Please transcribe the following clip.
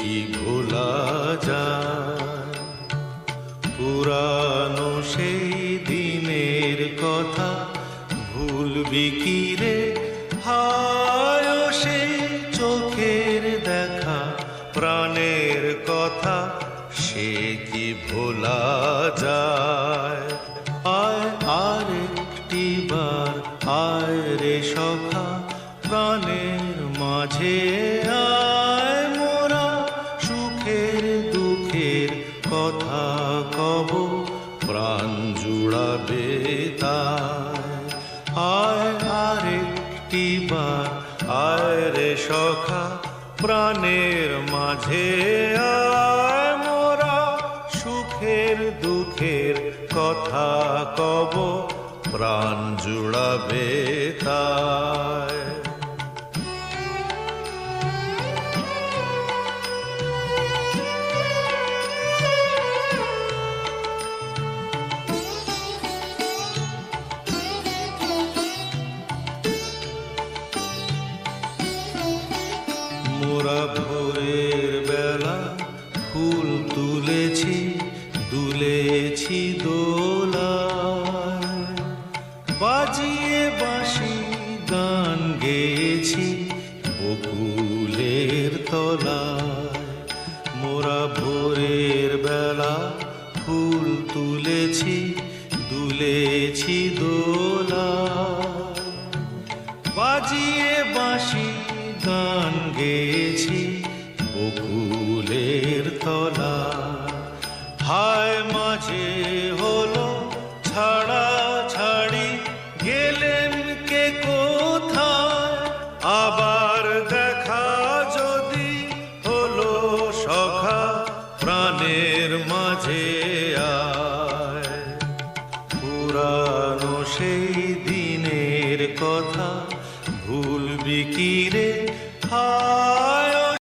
কি ভোলা যায়? পুরানো সেই দিনের কথা ভুলবি কি রে? হায় ও সেই চোখের দেখা, প্রাণের কথা সে কি ভোলা যায়? আয় আরেকটি বার আয় রে সখা, প্রাণের মাঝে আয়, মোরা সুখের দুঃখের কথা কব, প্রাণ জুড়াবে তাই। আয় আরেকটি বার আয় রে সখা, প্রাণের মাঝে আয়, মোরা সুখের দুঃখের কথা কব, প্রাণ জুড়াবে তাই। মোরা ভোরের বেলা ফুল তুলেছি, দুলেছি দোলায়, বাজিয়ে বাঁশি গান গেয়েছি বকুলের তলায়। মোরা ভোরের বেলা ফুল তুলেছি, দুলেছি দোলায়, বাজিয়ে বাঁশি গান গেয়েছি বকুলের তলা। হায় মাঝে হলো ছাড়া ছাড়ি, গেলেন কে কোথায়? আবার দেখা যদি হলো সখা, প্রাণের মাঝে আয়। পুরানো সেই দিনের কথা ভুলবি কি রে?